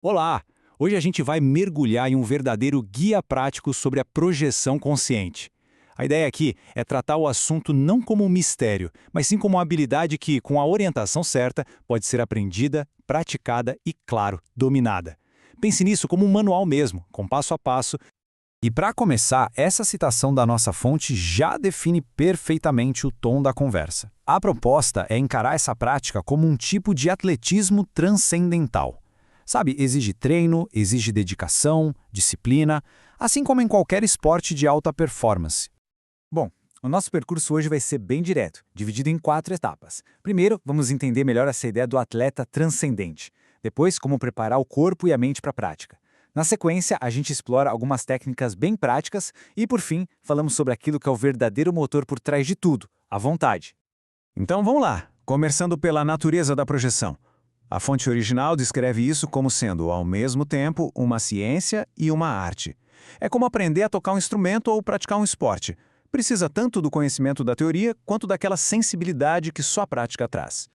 Olá! Hoje a gente vai mergulhar em um verdadeiro guia prático sobre a projeção consciente. A ideia aqui é tratar o assunto não como um mistério, mas sim como uma habilidade que, com a orientação certa, pode ser aprendida, praticada e, claro, dominada. Pense nisso como um manual mesmo, com passo a passo. E para começar, essa citação da nossa fonte já define perfeitamente o tom da conversa. A proposta é encarar essa prática como um tipo de atletismo transcendental. Sabe, exige treino, exige dedicação, disciplina, assim como em qualquer esporte de alta performance. Bom, o nosso percurso hoje vai ser bem direto, dividido em 4 etapas. Primeiro, vamos entender melhor essa ideia do atleta transcendente. Depois, como preparar o corpo e a mente para a prática. Na sequência, a gente explora algumas técnicas bem práticas e, por fim, falamos sobre aquilo que é o verdadeiro motor por trás de tudo, a vontade. Então vamos lá, começando pela natureza da projeção. A fonte original descreve isso como sendo, ao mesmo tempo, uma ciência e uma arte. É como aprender a tocar um instrumento ou praticar um esporte. Precisa tanto do conhecimento da teoria quanto daquela sensibilidade que só a prática traz.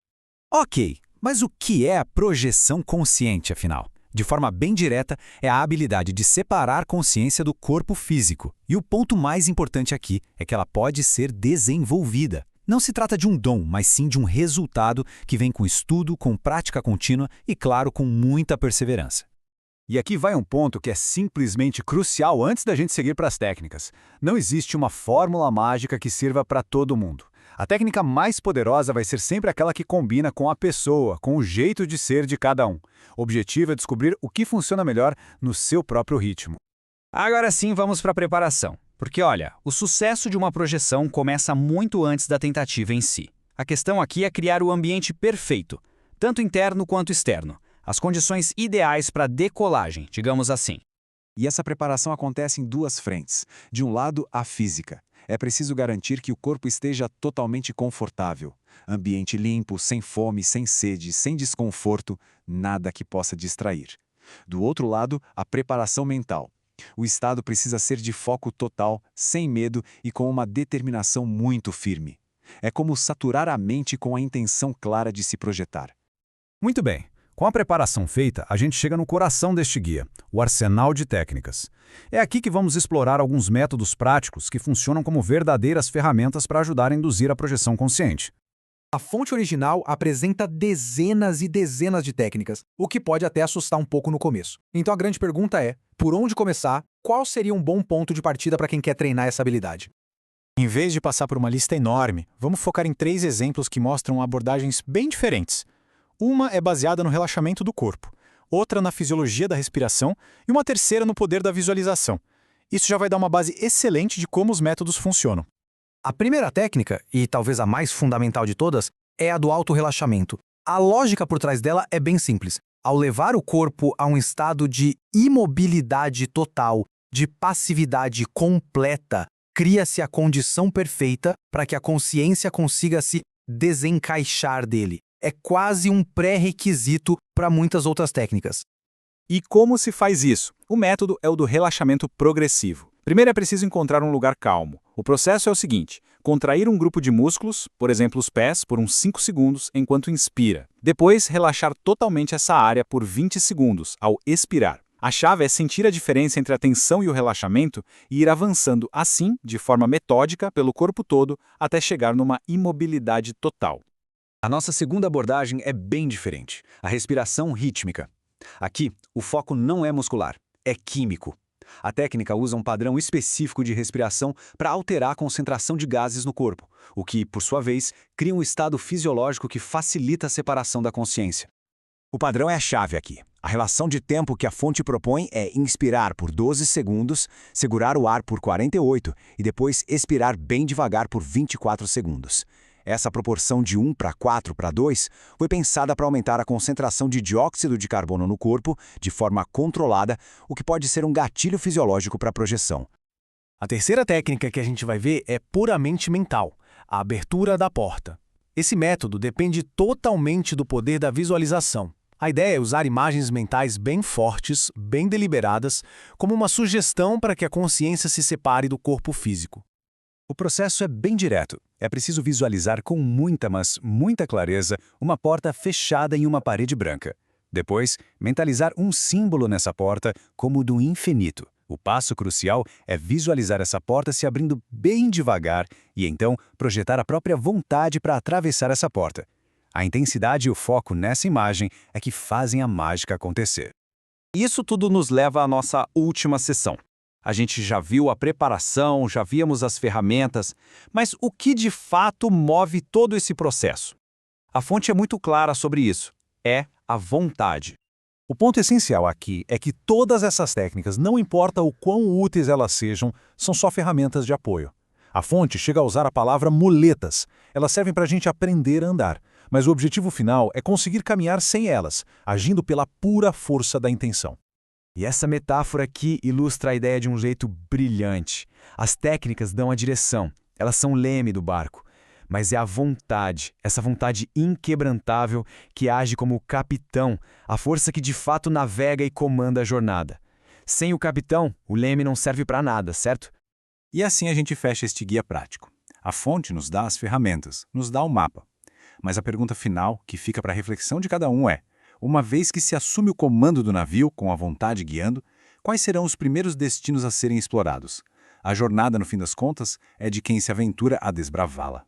Ok, mas o que é a projeção consciente, afinal? De forma bem direta, é a habilidade de separar consciência do corpo físico. E o ponto mais importante aqui é que ela pode ser desenvolvida. Não se trata de um dom, mas sim de um resultado que vem com estudo, com prática contínua e, claro, com muita perseverança. E aqui vai um ponto que é simplesmente crucial antes da gente seguir para as técnicas. Não existe uma fórmula mágica que sirva para todo mundo. A técnica mais poderosa vai ser sempre aquela que combina com a pessoa, com o jeito de ser de cada um. O objetivo é descobrir o que funciona melhor no seu próprio ritmo. Agora sim, vamos para a preparação. Porque, olha, o sucesso de uma projeção começa muito antes da tentativa em si. A questão aqui é criar o ambiente perfeito, tanto interno quanto externo. As condições ideais para decolagem, digamos assim. E essa preparação acontece em 2 frentes. De um lado, a física. É preciso garantir que o corpo esteja totalmente confortável. Ambiente limpo, sem fome, sem sede, sem desconforto, nada que possa distrair. Do outro lado, a preparação mental. O estado precisa ser de foco total, sem medo e com uma determinação muito firme. É como saturar a mente com a intenção clara de se projetar. Muito bem. Com a preparação feita, a gente chega no coração deste guia, o arsenal de técnicas. É aqui que vamos explorar alguns métodos práticos que funcionam como verdadeiras ferramentas para ajudar a induzir a projeção consciente. A fonte original apresenta dezenas e dezenas de técnicas, o que pode até assustar um pouco no começo. Então a grande pergunta é, por onde começar? Qual seria um bom ponto de partida para quem quer treinar essa habilidade? Em vez de passar por uma lista enorme, vamos focar em 3 exemplos que mostram abordagens bem diferentes. Uma é baseada no relaxamento do corpo, outra na fisiologia da respiração e uma terceira no poder da visualização. Isso já vai dar uma base excelente de como os métodos funcionam. A primeira técnica, e talvez a mais fundamental de todas, é a do autorrelaxamento. A lógica por trás dela é bem simples. Ao levar o corpo a um estado de imobilidade total, de passividade completa, cria-se a condição perfeita para que a consciência consiga se desencaixar dele. É quase um pré-requisito para muitas outras técnicas. E como se faz isso? O método é o do relaxamento progressivo. Primeiro é preciso encontrar um lugar calmo. O processo é o seguinte: contrair um grupo de músculos, por exemplo os pés, por uns 5 segundos enquanto inspira. Depois, relaxar totalmente essa área por 20 segundos, ao expirar. A chave é sentir a diferença entre a tensão e o relaxamento e ir avançando assim, de forma metódica, pelo corpo todo, até chegar numa imobilidade total. A nossa segunda abordagem é bem diferente, a respiração rítmica. Aqui, o foco não é muscular, é químico. A técnica usa um padrão específico de respiração para alterar a concentração de gases no corpo, o que, por sua vez, cria um estado fisiológico que facilita a separação da consciência. O padrão é a chave aqui. A relação de tempo que a fonte propõe é inspirar por 12 segundos, segurar o ar por 48 e depois expirar bem devagar por 24 segundos. Essa proporção de 1 para 4 para 2 foi pensada para aumentar a concentração de dióxido de carbono no corpo de forma controlada, o que pode ser um gatilho fisiológico para a projeção. A terceira técnica que a gente vai ver é puramente mental, a abertura da porta. Esse método depende totalmente do poder da visualização. A ideia é usar imagens mentais bem fortes, bem deliberadas, como uma sugestão para que a consciência se separe do corpo físico. O processo é bem direto. É preciso visualizar com muita clareza uma porta fechada em uma parede branca. Depois, mentalizar um símbolo nessa porta como o do infinito. O passo crucial é visualizar essa porta se abrindo bem devagar e então projetar a própria vontade para atravessar essa porta. A intensidade e o foco nessa imagem é que fazem a mágica acontecer. Isso tudo nos leva à nossa última sessão. A gente já viu a preparação, já víamos as ferramentas, mas o que de fato move todo esse processo? A fonte é muito clara sobre isso. É a vontade. O ponto essencial aqui é que todas essas técnicas, não importa o quão úteis elas sejam, são só ferramentas de apoio. A fonte chega a usar a palavra muletas. Elas servem para a gente aprender a andar, mas o objetivo final é conseguir caminhar sem elas, agindo pela pura força da intenção. E essa metáfora aqui ilustra a ideia de um jeito brilhante. As técnicas dão a direção, elas são o leme do barco. Mas é a vontade, essa vontade inquebrantável que age como o capitão, a força que de fato navega e comanda a jornada. Sem o capitão, o leme não serve para nada, certo? E assim a gente fecha este guia prático. A fonte nos dá as ferramentas, nos dá o mapa. Mas a pergunta final, que fica para a reflexão de cada um é: uma vez que se assume o comando do navio, com a vontade guiando, quais serão os primeiros destinos a serem explorados? A jornada, no fim das contas, é de quem se aventura a desbravá-la.